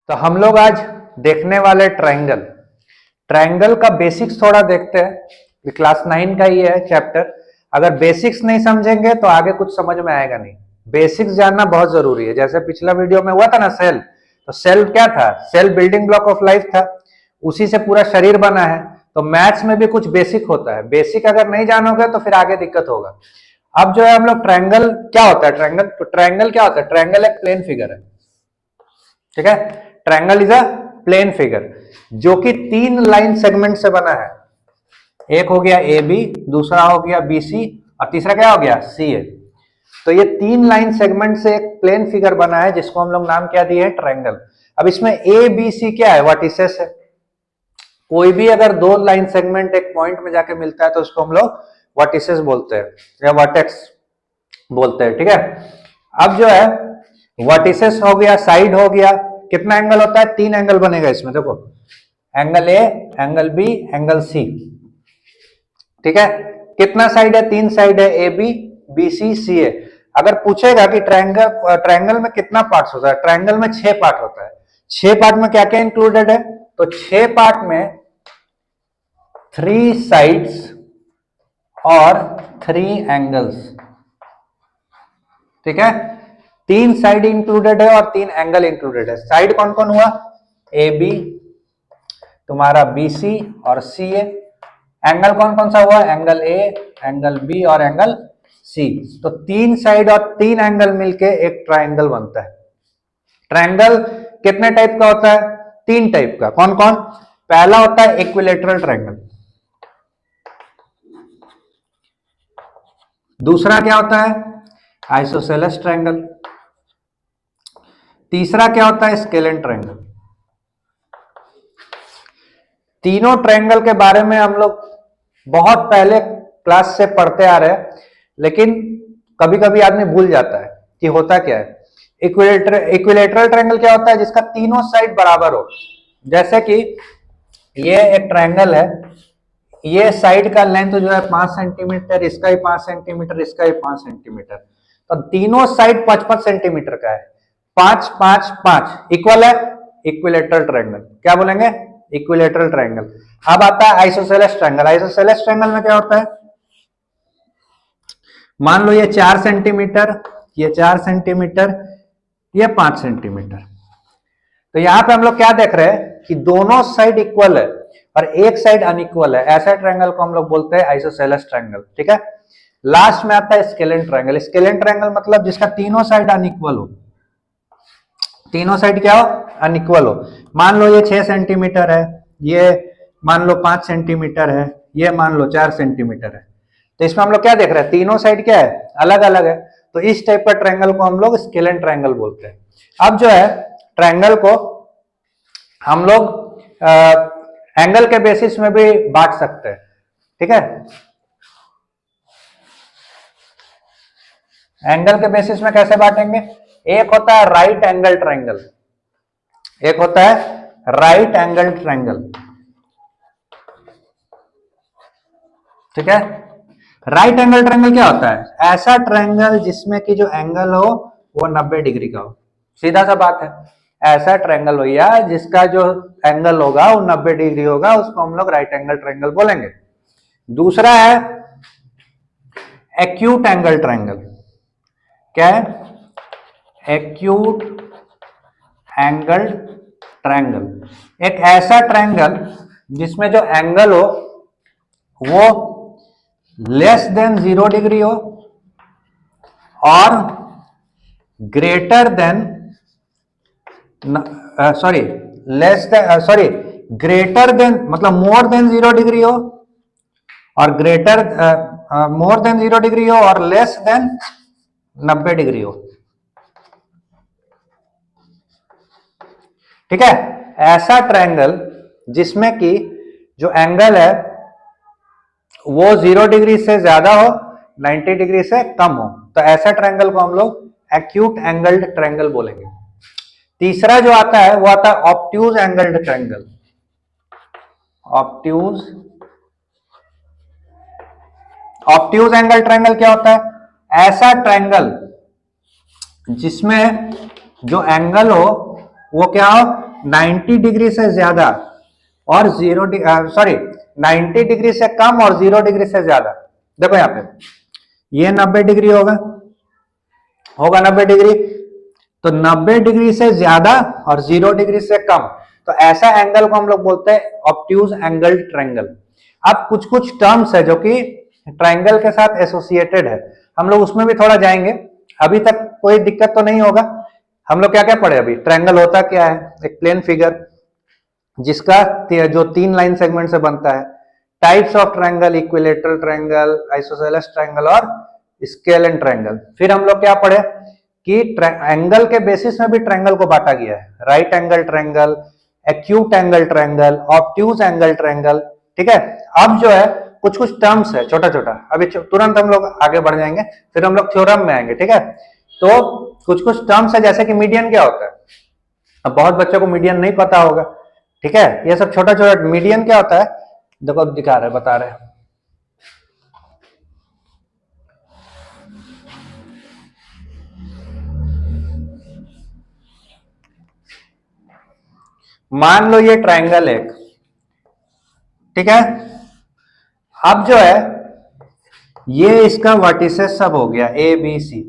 तो हम लोग आज देखने वाले ट्रायंगल ट्रायंगल का बेसिक्स थोड़ा देखते हैं। क्लास 9 का ही है चैप्टर। अगर बेसिक्स नहीं समझेंगे तो आगे कुछ समझ में आएगा नहीं। बेसिक्स जानना बहुत जरूरी है। जैसे पिछला वीडियो में हुआ था ना सेल, तो सेल क्या था? Cell building block of life था, उसी से पूरा शरीर बना है। तो मैथ्स में भी कुछ बेसिक होता है। बेसिक अगर नहीं जानोगे तो फिर आगे दिक्कत होगा। अब जो है हम लोग ट्रायंगल क्या होता है, ट्रायंगल क्या होता है? ट्रायंगल एक प्लेन फिगर है, ठीक है। Triangle is a plane figure जो कि 3 लाइन सेगमेंट से बना है। एक हो गया ए बी, दूसरा हो गया बी सी और तीसरा क्या हो गया सी ए। तो ये 3 लाइन सेगमेंट से एक प्लेन फिगर बना है जिसको हम लोग नाम क्या दिए है? ट्रायंगल। अब इसमें ए बी सी क्या है? वर्टिसेस है। कोई भी अगर 2 लाइन सेगमेंट एक पॉइंट में जाके मिलता है तो उसको हम लोग वर्टिसेस बोलते हैं या वर्टेक्स बोलते हैं, ठीक है। अब जो है वर्टिसेस हो गया, साइड हो गया, कितना एंगल होता है? 3 एंगल बनेगा इसमें। देखो, angle A, angle B, angle C, ठीक है। कितना साइड है? 3 साइड है, ए बी, बी सी, सी ए। अगर पूछेगा कि ट्रायंगल में कितना पार्ट्स होता है? ट्रायंगल में 6 पार्ट होता है। 6 पार्ट में क्या क्या इंक्लूडेड है? तो 6 पार्ट में 3 साइड्स और 3 एंगल्स, ठीक है। 3 साइड इंक्लूडेड है और 3 एंगल इंक्लूडेड है। साइड कौन कौन हुआ? ए बी, तुम्हारा बी सी और सी ए। एंगल कौन कौन सा हुआ? एंगल ए, एंगल बी और एंगल सी। तो 3 साइड और 3 एंगल मिलके एक ट्रायंगल बनता है। ट्रायंगल कितने टाइप का होता है? 3 टाइप का। कौन कौन? पहला होता है इक्विलैटरल ट्रायंगल। दूसरा क्या होता है? Isosceles triangle. तीसरा क्या होता है? Scalene triangle. तीनों ट्रायंगल के बारे में हम लोग बहुत पहले क्लास से पढ़ते आ रहे हैं, लेकिन कभी कभी आदमी भूल जाता है कि होता क्या है। इक्विलैटरल ट्रायंगल क्या होता है? जिसका तीनों साइड बराबर हो। जैसे कि ये एक ट्रायंगल है, ये साइड का लेंथ जो है 5 सेंटीमीटर, इसका ही 5 सेंटीमीटर, इसका ही 5 सेंटीमीटर। तो तीनों साइड 5-5 सेंटीमीटर का है। 5 5 5 इक्वल है इक्विलैटरल ट्रायंगल। क्या बोलेंगे? Equilateral triangle. अब आता है आइसोसेलेस ट्रायंगल। आइसोसेलेस ट्रायंगल में क्या होता है? मान लो ये 4 सेंटीमीटर, ये 4 सेंटीमीटर, ये 5 सेंटीमीटर। तो यहां पे हम लोग क्या देख रहे हैं कि दोनों साइड इक्वल है और एक साइड अनइक्वल है। ऐसा ट्रायंगल को हम लोग बोलते हैं आइसोसेलेस ट्रायंगल, ठीक है। लास्ट में आता है स्केलेन ट्रायंगल। स्केलेन ट्रायंगल मतलब जिसका तीनों साइड अनइक्वल हो। तीनों साइड क्या हो? अनइक्वल हो। मान लो ये 6 सेंटीमीटर है, ये मान लो 5 सेंटीमीटर है, ये मान लो 4 सेंटीमीटर है। तो इसमें हम लोग क्या देख रहे हैं? तीनों साइड क्या है? अलग अलग है। तो इस टाइप का ट्रायंगल को हम लोग स्केलेन ट्रायंगल बोलते हैं। अब जो है ट्रायंगल को हम लोग एंगल के बेसिस में भी बांट सकते हैं, ठीक है। एंगल के बेसिस में कैसे बांटेंगे? एक होता है राइट एंगल ट्रायंगल, एक होता है राइट एंगल ट्रायंगल, ठीक है। राइट एंगल ट्रायंगल क्या होता है? ऐसा ट्रायंगल जिसमें कि जो एंगल हो वो 90 डिग्री का हो। सीधा सा बात है। ऐसा ट्रायंगल भैया जिसका जो एंगल होगा वो 90 डिग्री होगा, उसको हम लोग राइट एंगल ट्रायंगल बोलेंगे। दूसरा है एक्यूट एंगल ट्रायंगल। क्या है? Acute angle triangle. एक ऐसा ट्रायंगल जिसमें जो एंगल हो वो लेस देन 0 डिग्री हो और ग्रेटर देन ग्रेटर देन मतलब मोर देन 0 डिग्री हो और मोर देन 0 डिग्री हो और लेस देन 90 डिग्री हो, ठीक है। ऐसा ट्रायंगल जिसमें कि जो एंगल है वो 0 डिग्री से ज्यादा हो, 90 डिग्री से कम हो, तो ऐसा ट्रायंगल को हम लोग एक्यूट एंगल्ड ट्रायंगल बोलेंगे। तीसरा जो आता है वो आता है obtuse angled triangle. Obtuse angle triangle क्या होता है? ऐसा ट्रायंगल जिसमें जो एंगल हो वो क्या हो? 90 डिग्री से ज्यादा और 90 डिग्री से कम और 0 डिग्री से ज्यादा। देखो यहाँ पे ये 90 डिग्री होगा 90 डिग्री, तो 90 डिग्री से ज्यादा और 0 डिग्री से कम, तो ऐसा एंगल को हम लोग बोलते हैं ऑब्ट्यूज एंगल ट्रायंगल। अब कुछ कुछ टर्म्स है जो कि ट्रायंगल के साथ एसोसिएटेड है, हम लोग उसमें भी थोड़ा जाएंगे, अभी तक कोई दिक्कत तो नहीं होगा। हम लोग क्या क्या पढ़े अभी? ट्रायंगल होता क्या है? एक प्लेन फिगर जिसका जो 3 लाइन सेगमेंट से बनता है। Types of triangle, equilateral triangle, isosceles triangle और स्केलन ट्रायंगल। फिर हम लोग क्या पढ़े कि एंगल के बेसिस में भी ट्रायंगल को बांटा गया है, right angle triangle, acute angle triangle, obtuse angle triangle. ठीक है, अब जो है कुछ कुछ टर्म्स है छोटा छोटा, अभी तुरंत हम लोग आगे बढ़ जाएंगे, फिर हम लोग थ्योरम में आएंगे। ठीक है, तो कुछ कुछ टर्म्स है जैसे कि मीडियन क्या होता है, अब बहुत बच्चों को मीडियन नहीं पता होगा। ठीक है, ये सब छोटा छोटा। मीडियन क्या होता है, देखो दिखा रहे बता रहे हैं। मान लो ये ट्रायंगल एक, ठीक है, अब जो है ये इसका वर्टिसेस सब हो गया ए बी सी।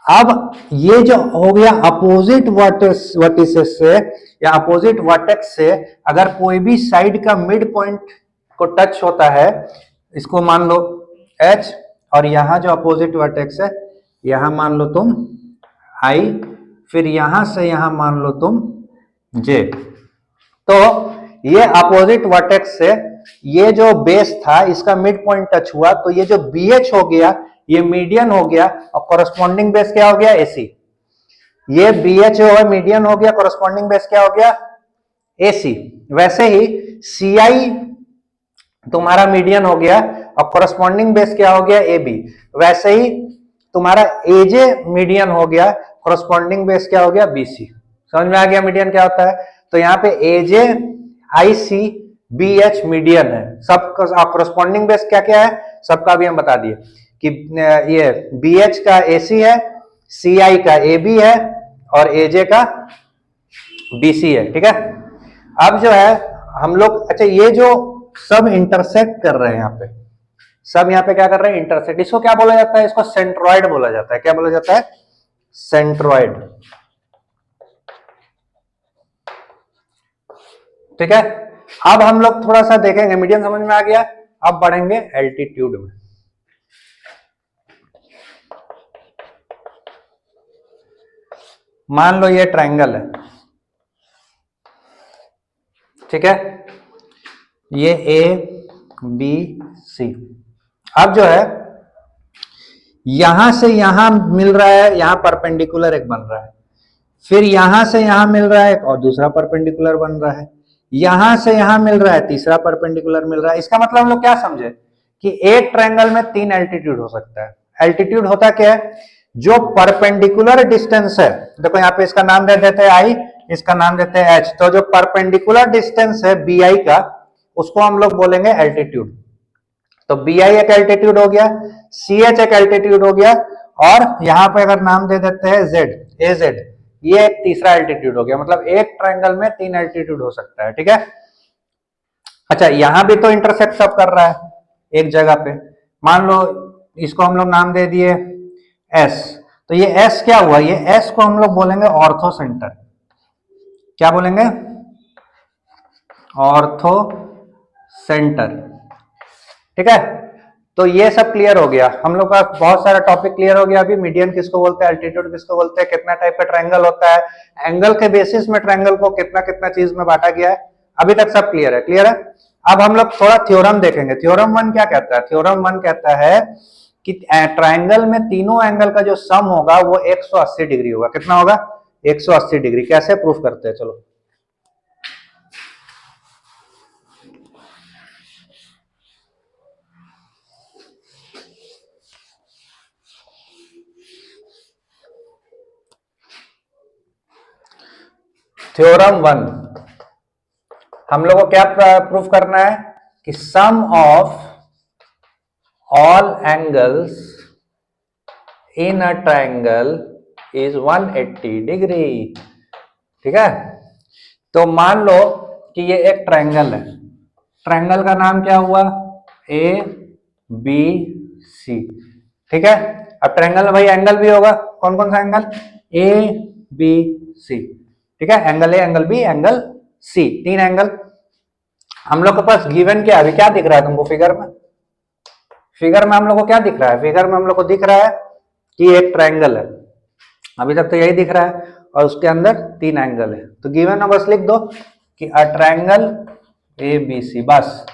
अब ये जो हो गया अपोजिट वर्टिसेस से या अपोजिट वर्टेक्स से अगर कोई भी साइड का मिड पॉइंट को टच होता है, इसको मान लो H, और यहां जो अपोजिट वर्टेक्स है यहां मान लो तुम I, फिर यहां से यहां मान लो तुम J। तो ये अपोजिट वर्टेक्स से ये जो बेस था इसका मिड पॉइंट टच हुआ, तो ये जो BH हो गया ये मीडियन हो गया, और कॉरस्पॉन्डिंग बेस क्या हो गया? AC। ये BH जो है मीडियन हो गया, कॉरस्पॉन्डिंग बेस क्या हो गया? AC। वैसे ही CI तुम्हारा मीडियन हो गया और कॉरस्पॉन्डिंग बेस क्या हो गया? AB। वैसे ही तुम्हारा AJ मीडियन हो गया, कॉरस्पॉन्डिंग बेस क्या हो गया? BC। समझ में आ गया मीडियन क्या होता है? तो यहाँ पे AJ IC BH मीडियन है, सब कॉरस्पॉन्डिंग बेस क्या क्या है सबका भी हम बता दिए कि ये BH का AC है, CI का AB है और AJ का BC है। ठीक है, अब जो है हम लोग, अच्छा ये जो सब इंटरसेक्ट कर रहे हैं यहाँ पे, सब यहाँ पे क्या कर रहे हैं? इंटरसेक्ट। इसको क्या बोला जाता है? इसको सेंट्रॉइड बोला जाता है। क्या बोला जाता है? सेंट्रॉइड। ठीक है, अब हम लोग थोड़ा सा देखेंगे, मीडियन समझ में आ गया, अब बढ़ेंगे एल्टीट्यूड में। मान लो ये ट्रायंगल है, ठीक है, ये ABC। अब जो है यहां से यहां मिल रहा है, यहां परपेंडिकुलर एक बन रहा है, फिर यहां से यहां मिल रहा है एक और दूसरा परपेंडिकुलर बन रहा है, यहां से यहां मिल रहा है तीसरा परपेंडिकुलर मिल रहा है। इसका मतलब हम लोग क्या समझे कि एक ट्रायंगल में 3 एल्टीट्यूड हो सकता है। एल्टीट्यूड होता क्या है? जो परपेंडिकुलर डिस्टेंस है, देखो यहाँ पे इसका नाम दे देते हैं I, इसका नाम देते हैं H, तो जो परपेंडिकुलर डिस्टेंस है BI का उसको हम लोग बोलेंगे एल्टीट्यूड। तो BI एक एल्टीट्यूड हो गया, CH एक एल्टीट्यूड हो गया, और यहां पे अगर नाम दे देते हैं Z, AZ, ये एक तीसरा एल्टीट्यूड हो गया। मतलब एक ट्रायंगल में 3 एल्टीट्यूड हो सकता है। ठीक है, अच्छा यहां भी तो इंटरसेक्ट सब कर रहा है एक जगह पे, मान लो इसको हम लोग नाम दे दिए S, तो ये S क्या हुआ? ये S को हम लोग बोलेंगे ऑर्थो सेंटर। क्या बोलेंगे? Ortho centre. ठीक है, तो ये सब क्लियर हो गया, हम लोग का बहुत सारा टॉपिक क्लियर हो गया। अभी मीडियन किसको बोलते हैं, एल्टीट्यूड किसको बोलते हैं, कितना टाइप का ट्रायंगल होता है, एंगल के बेसिस में ट्रायंगल को कितना कितना चीज में बांटा गया है, अभी तक सब क्लियर है। क्लियर है? अब हम लोग थोड़ा थ्योरम देखेंगे। थ्योरम 1 क्या कहता है? थ्योरम 1 कहता है कि ट्रायंगल में तीनों एंगल का जो सम होगा वो 180 डिग्री होगा। कितना होगा? 180 डिग्री। कैसे प्रूफ करते हैं? चलो थ्योरम 1 हम लोग को क्या प्रूफ करना है कि sum of all angles in a triangle is 180 degree. ठीक है, तो मान लो कि ये एक ट्रायंगल है, ट्रायंगल का नाम क्या हुआ, ए बी सी, ठीक है। अब ट्रायंगल भाई एंगल भी होगा, कौन कौन सा एंगल, ए बी सी, ठीक है। Angle A, angle B, angle C, 3 angle. हम लोग के पास गिवन क्या, अभी क्या दिख रहा है तुमको फिगर में, फिगर में हम लोग को क्या दिख रहा है, फिगर में हम लोग को दिख रहा है कि एक ट्रायंगल है, अभी तक तो यही दिख रहा है, और उसके अंदर 3 एंगल है। तो गिवन में बस लिख दो कि a triangle A B C, बस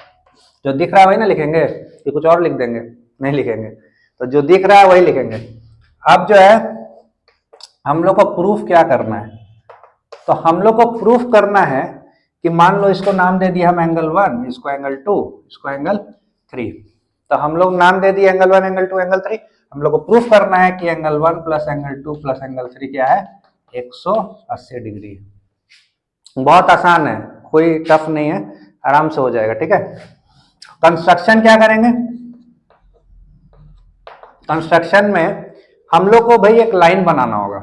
जो दिख रहा है वही ना लिखेंगे, कि कुछ और लिख देंगे, नहीं लिखेंगे, तो जो दिख रहा है वही लिखेंगे। अब जो है हम लोग को प्रूफ क्या करना है, तो हम लोग को प्रूफ करना है कि मान लो इसको नाम दे दिया हम एंगल 1, इसको एंगल 2, इसको एंगल 3। तो हम लोग नाम दे दिए एंगल 1, एंगल 2, एंगल 3। हम लोग को प्रूफ करना है कि angle 1 plus angle 2 plus angle 3 क्या है, 180 डिग्री। बहुत आसान है, कोई टफ नहीं है, आराम से हो जाएगा, ठीक है। कंस्ट्रक्शन क्या करेंगे, कंस्ट्रक्शन में हम लोग को भाई एक लाइन बनाना होगा,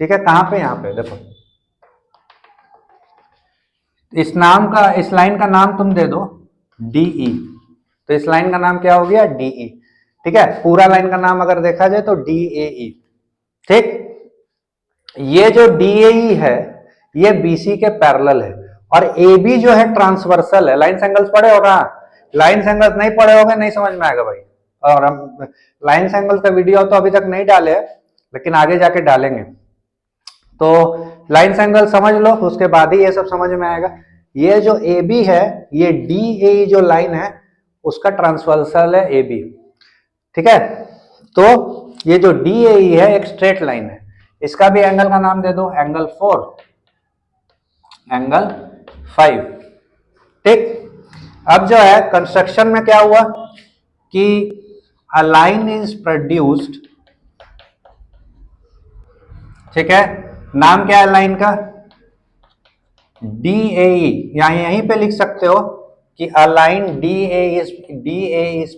ठीक है। कहां पे, यहां पे देखो, इस लाइन का नाम तुम दे दो डीई, तो इस लाइन का नाम क्या हो गया, डीई, ठीक है। पूरा लाइन का नाम अगर देखा जाए तो डीएई, ठीक। ये जो डीएई है ये बीसी के पैरेलल है, और एबी जो है ट्रांसवर्सल है। लाइन एंगल्स पढ़े होगा, लाइन एंगल्स नहीं पढ़े होगे नहीं समझ में आएगा भाई। और हम लाइन एंगल्स का वीडियो तो अभी तक नहीं डाले, लेकिन आगे जाके डालेंगे। तो लाइन एंगल समझ लो, उसके बाद ही ये सब समझ में आएगा। ये जो ए बी है, ये डी ए जो लाइन है उसका ट्रांसवर्सल है ए बी, ठीक है। तो ये जो डी ए है एक स्ट्रेट लाइन है, इसका भी एंगल का नाम दे दो एंगल 4, एंगल 5, ठीक। अब जो है कंस्ट्रक्शन में क्या हुआ कि अ लाइन इज प्रोड्यूस्ड, ठीक है। नाम क्या है लाइन का, DAE, यहीं पे लिख सकते हो कि a line DAE is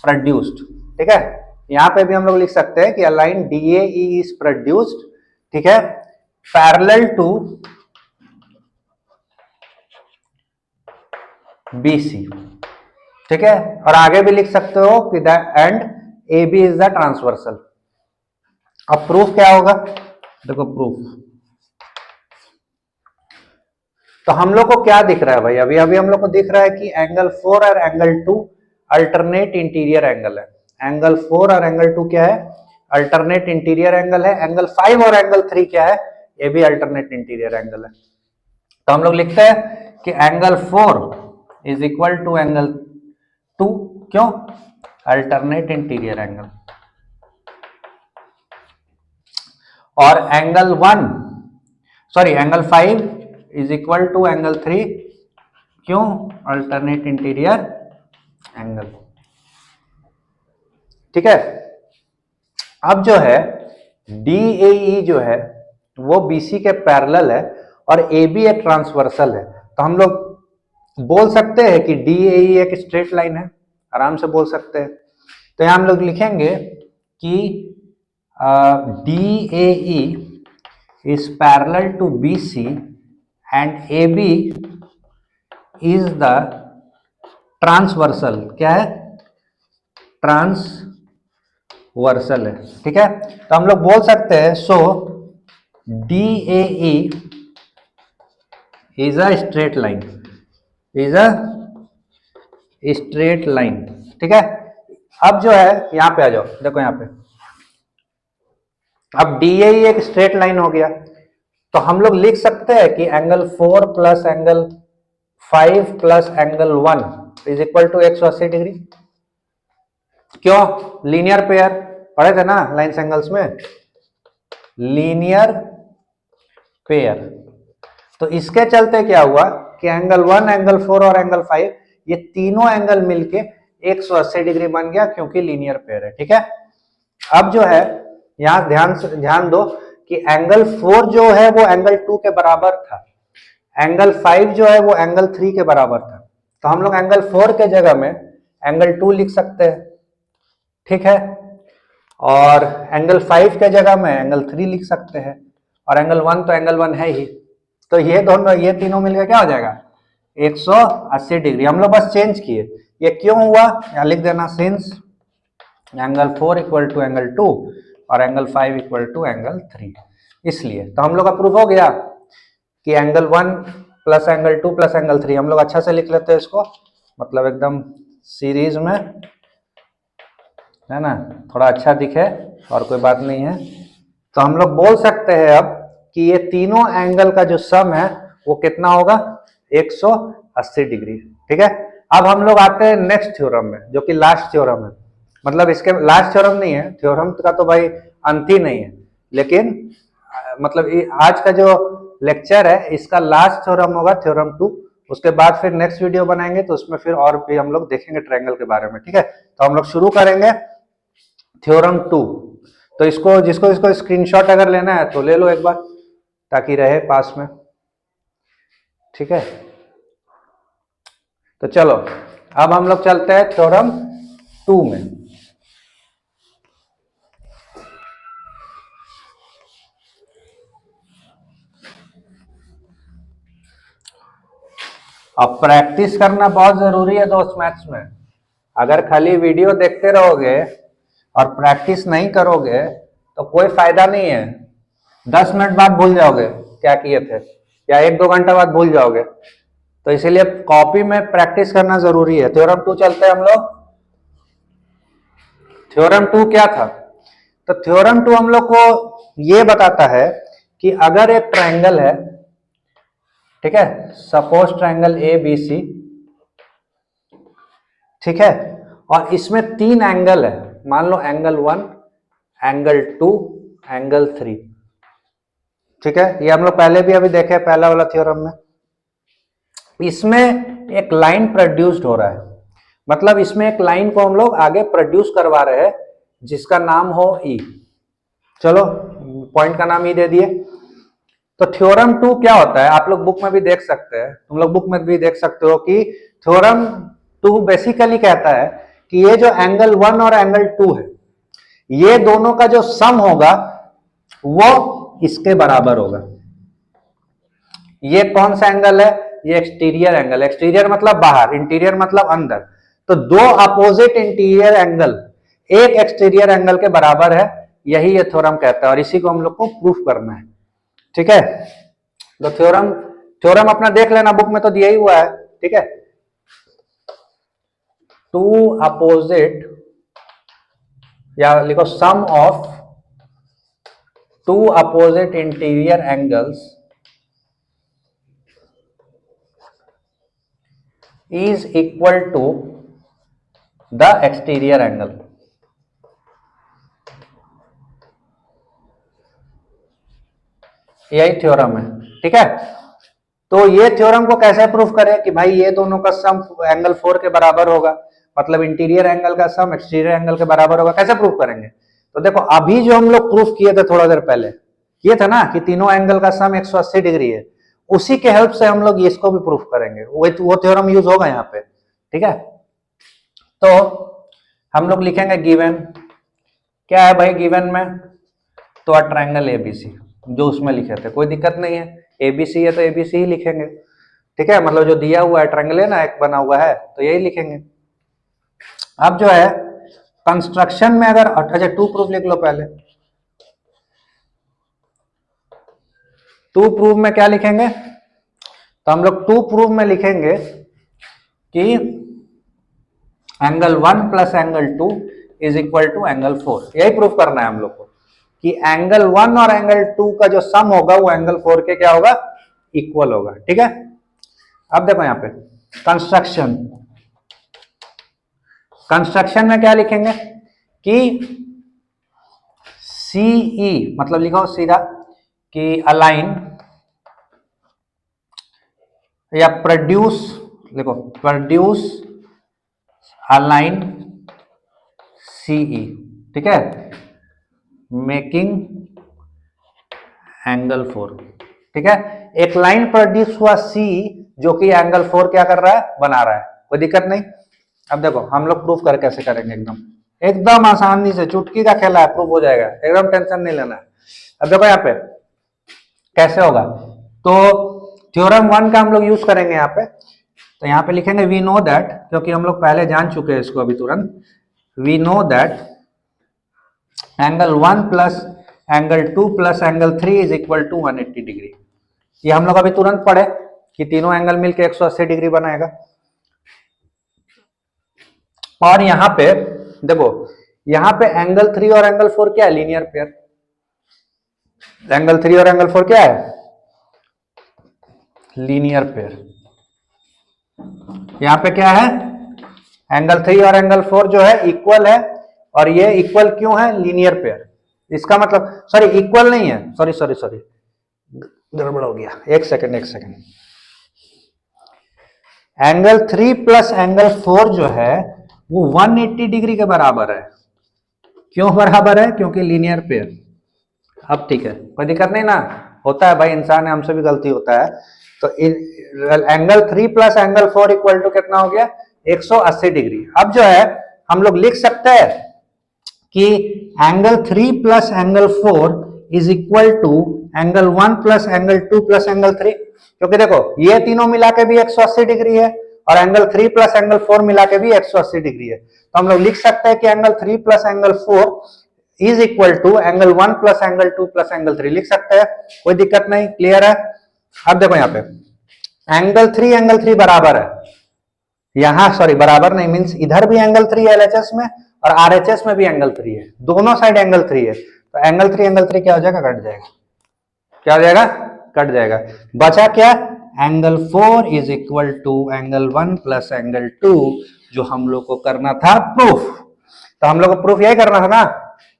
produced, ठीक है। यहां पे भी हम लोग लिख सकते हैं कि a line DAE is produced, ठीक है, पैरेलल टू BC, ठीक है। और आगे भी लिख सकते हो कि the end AB is the transversal. अब प्रूफ क्या होगा, देखो प्रूफ, तो हम लोग को क्या दिख रहा है भाई, अभी अभी हम लोग को दिख रहा है कि एंगल 4 और एंगल 2 अल्टरनेट इंटीरियर एंगल है। एंगल 4 और एंगल 2 क्या है, अल्टरनेट इंटीरियर एंगल है। एंगल 5 और एंगल 3 क्या है, ये भी अल्टरनेट इंटीरियर एंगल है। तो हम लोग लिखते हैं कि angle 4 is equal to angle 2, क्यों, अल्टरनेट इंटीरियर एंगल। और angle 5 is equal to angle 3, क्यों, अल्टरनेट इंटीरियर एंगल, ठीक है। अब जो है DAE जो है वो BC के पैरेलल है और AB एक ट्रांसवर्सल है। तो हम लोग बोल सकते हैं कि DAE एक स्ट्रेट लाइन है, आराम से बोल सकते हैं। तो यहां हम लोग लिखेंगे कि DAE is parallel to BC and AB is the transversal, क्या है, ट्रांसवर्सल है, ठीक है। तो हम लोग बोल सकते हैं सो DAE is a straight line, is a straight line, ठीक है। अब जो है यहां पे आ जाओ, देखो यहां पे, अब DAE एक स्ट्रेट लाइन हो गया, तो हम लोग लिख सकते हैं कि angle 4 plus angle 5 plus angle 1 is equal to 180 degree. क्यों, लीनियर पेयर पढ़े थे ना लाइन एंगल्स में, लीनियर पेयर। तो इसके चलते क्या हुआ कि एंगल 1, एंगल 4 और एंगल 5 ये तीनों एंगल मिलके 180 डिग्री बन गया, क्योंकि लीनियर पेयर है, ठीक है। अब जो है यहां ध्यान दो कि एंगल 4 जो है वो एंगल 2 के बराबर था, एंगल 5 जो है वो एंगल 3 के बराबर था। तो हम लोग एंगल 4 के जगह में एंगल 2 लिख सकते हैं, ठीक है। और एंगल 5 के जगह में एंगल 3 लिख सकते हैं, और एंगल 1 तो एंगल 1 है ही, तो ये दोनों, ये तीनों मिलकर क्या हो जाएगा 180 डिग्री। हम लोग बस चेंज किए। ये क्यों हुआ, यहाँ लिख देना, since angle 4 equal to angle 2 और एंगल 5 इक्वल टू एंगल 3, इसलिए। तो हम लोग का प्रूफ हो गया कि angle 1 plus angle 2 plus angle 3, हम लोग अच्छा से लिख लेते हैं इसको, मतलब एकदम सीरीज में, है ना, थोड़ा अच्छा दिखे और कोई बात नहीं है। तो हम लोग बोल सकते हैं अब कि ये तीनों एंगल का जो सम है वो कितना होगा 180 डिग्री। ठीक है, अब हम लोग आते हैं नेक्स्ट थ्योरम में, जो कि लास्ट थ्योरम है। मतलब इसके लास्ट थ्योरम नहीं है, थ्योरम का तो भाई अंत ही नहीं है, लेकिन मतलब आज का जो लेक्चर है इसका लास्ट थ्योरम होगा थ्योरम 2। उसके बाद फिर नेक्स्ट वीडियो बनाएंगे तो उसमें फिर और भी हम लोग देखेंगे ट्रायंगल के बारे में। ठीक है, तो हम लोग शुरू करेंगे थ्योरम 2। तो इसको इसको स्क्रीनशॉट अगर लेना है तो ले लो एक बार, ताकि रहे पास में। ठीक है, तो चलो अब हम लोग चलते हैं थ्योरम 2 में। अब प्रैक्टिस करना बहुत जरूरी है दोस्त मैथ्स में। अगर खाली वीडियो देखते रहोगे और प्रैक्टिस नहीं करोगे तो कोई फायदा नहीं है। 10 मिनट बाद भूल जाओगे क्या किए थे, या 1-2 घंटा बाद भूल जाओगे। तो इसीलिए कॉपी में प्रैक्टिस करना जरूरी है। थ्योरम 2 चलते हैं हम लोग। थ्योरम 2 क्या था? तो थ्योरम 2 हम लोग को ये बताता है कि अगर एक ट्रायंगल है, ठीक है, सपोज ट्रायंगल ABC, ठीक है, और इसमें 3 एंगल है, मान लो एंगल 1, एंगल 2, एंगल 3। ठीक है, ये हम लोग पहले भी अभी देखे पहला वाला थ्योरम में। इसमें एक लाइन प्रोड्यूस्ड हो रहा है, मतलब इसमें एक लाइन को हम लोग आगे प्रोड्यूस करवा रहे हैं जिसका नाम हो E। चलो पॉइंट का नाम E दे दिए। तो थ्योरम 2 क्या होता है, आप लोग बुक में भी देख सकते हैं, तुम लोग बुक में भी देख सकते हो कि थ्योरम 2 बेसिकली कहता है कि ये जो एंगल 1 और एंगल 2 है, ये दोनों का जो सम होगा वो इसके बराबर होगा। ये कौन सा एंगल है? ये एक्सटीरियर एंगल। एक्सटीरियर मतलब बाहर, इंटीरियर मतलब अंदर। तो दो अपोजिट इंटीरियर एंगल एक एक्सटीरियर एंगल के बराबर है, यही ये थ्योरम कहता है, और इसी को हम लोग को प्रूफ करना है। ठीक है, तो थ्योरम अपना देख लेना, बुक में तो दिया ही हुआ है। ठीक है, टू अपोजिट, या लिखो sum of two opposite interior angles is equal to the exterior angle। यही थ्योरम है। ठीक है, तो ये थ्योरम को कैसे प्रूफ करें कि भाई ये दोनों का सम एंगल 4 के बराबर होगा, मतलब इंटीरियर एंगल का सम एक्सटीरियर एंगल के बराबर होगा, कैसे प्रूफ करेंगे? तो देखो अभी जो हम लोग प्रूफ किए थे थोड़ा देर पहले, किए थे ना कि तीनों एंगल का सम 180 डिग्री है, उसी के हेल्प से हम लोग इसको भी प्रूफ करेंगे, वो थ्योरम यूज होगा यहाँ पे। ठीक है, तो हम लोग लिखेंगे गिवन, क्या है भाई गिवन में? तो ट्रायंगल ABC जो उसमें लिखे थे, कोई दिक्कत नहीं है, ABC है तो ABC ही लिखेंगे। ठीक है, मतलब जो दिया हुआ है ट्रायंगल है ना, एक बना हुआ है, तो यही लिखेंगे। अब जो है कंस्ट्रक्शन में अगर, अच्छा 2 प्रूफ लिख लो पहले। 2 प्रूफ में क्या लिखेंगे? तो हम लोग 2 प्रूफ में लिखेंगे कि angle 1 plus angle 2 is equal to angle 4। यही प्रूफ करना है हम लोग को कि एंगल 1 और एंगल 2 का जो सम होगा वो एंगल 4 के क्या होगा? इक्वल होगा। ठीक है, अब देखो यहाँ पे कंस्ट्रक्शन में क्या लिखेंगे कि CE, मतलब लिखो सीधा कि अलाइन या प्रोड्यूस, लिखो प्रोड्यूस अलाइन CE। ठीक है, मेकिंग एंगल 4। ठीक है, एक लाइन प्रोड्यूस हुआ C जो कि एंगल 4 क्या कर रहा है? बना रहा है, कोई दिक्कत नहीं। अब देखो हम लोग प्रूफ कर कैसे करेंगे, एकदम आसानी से, चुटकी का खेला है, प्रूफ हो जाएगा, एकदम टेंशन नहीं लेना है। अब देखो यहाँ पे कैसे होगा, तो थ्योरम 1 का हम लोग यूज करेंगे यहाँ पे। तो यहाँ पे लिखेंगे वी नो दैट, क्योंकि हम लोग पहले जान चुके हैं इसको अभी तुरंत। We know that angle 1 plus angle 2 plus angle 3 is equal to 180 degree. ये हम लोग अभी तुरंत पढ़े कि तीनों एंगल मिलके 180 डिग्री बनाएगा। और यहाँ पे देखो, यहाँ पे एंगल 3 और एंगल 4 क्या है? Linear pair. एंगल 3 और एंगल 4 क्या है? Linear pair. यहां पे क्या है? एंगल 3 और एंगल 4 जो है इक्वल है, और ये इक्वल क्यों है? Linear pair. इसका मतलब, सॉरी इक्वल नहीं है, सॉरी सॉरी सॉरी गड़बड़ हो गया, एक सेकंड। एंगल 3 प्लस एंगल 4 जो है वो 180 डिग्री के बराबर है। क्यों बराबर है? क्योंकि लीनियर पेयर। अब ठीक है, कोई दिक्कत नहीं ना, होता है भाई, इंसान है, हमसे भी गलती होता है। तो angle 3 plus angle 4 equal to कितना हो गया? 180 डिग्री। अब जो है हम लोग लिख सकते हैं कि angle 3 plus angle 4 is equal to angle 1 plus angle 2 plus angle 3, क्योंकि देखो ये तीनों मिला के भी 180 डिग्री है, और एंगल 3 प्लस एंगल 4 मिला के भी 180 डिग्री है। तो हम लोग लिख सकते हैं कि angle 3 plus angle 4 is equal to angle 1 plus angle 2 plus angle 3 लिख सकते हैं, कोई दिक्कत नहीं, क्लियर है। अब देखो यहाँ पे एंगल 3 बराबर है, यहां सॉरी बराबर नहीं मींस इधर भी एंगल 3 है LHS में, और RHS में भी एंगल 3 है, दोनों साइड एंगल 3 है। तो एंगल 3 क्या हो जाएगा? कट जाएगा। क्या हो जाएगा? कट जाएगा। बचा क्या? Angle 4 is equal to angle 1 plus angle 2, जो हम लोग को करना था प्रूफ। तो हम लोग को प्रूफ यही करना था ना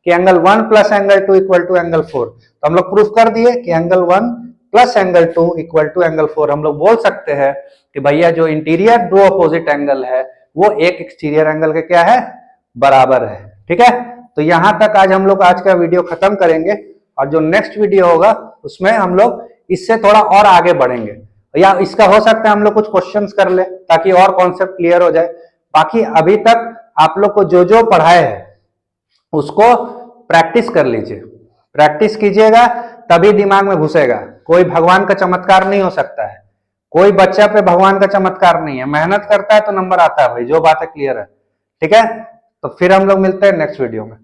कि angle 1 plus angle 2 equal to angle 4। तो हम लोग प्रूफ कर दिए कि angle 1 plus angle 2 equal to angle 4। हम लोग बोल सकते हैं कि भैया जो इंटीरियर दो अपोजिट एंगल है वो एक एक्सटीरियर एंगल के क्या है? बराबर है। ठीक है, तो यहां तक आज हम लोग आज का वीडियो खत्म करेंगे, और जो नेक्स्ट वीडियो होगा उसमें हम लोग इससे थोड़ा और आगे बढ़ेंगे, या इसका हो सकता है हम लोग कुछ क्वेश्चंस कर ले ताकि और कॉन्सेप्ट क्लियर हो जाए। बाकी अभी तक आप लोग को जो जो पढ़ाए है उसको प्रैक्टिस कर लीजिए, प्रैक्टिस कीजिएगा तभी दिमाग में घुसेगा। कोई भगवान का चमत्कार नहीं हो सकता है, कोई बच्चा पे भगवान का चमत्कार नहीं है, मेहनत करता है तो नंबर आता है भाई, जो बात है क्लियर है। ठीक है, तो फिर हम लोग मिलते हैं नेक्स्ट वीडियो में।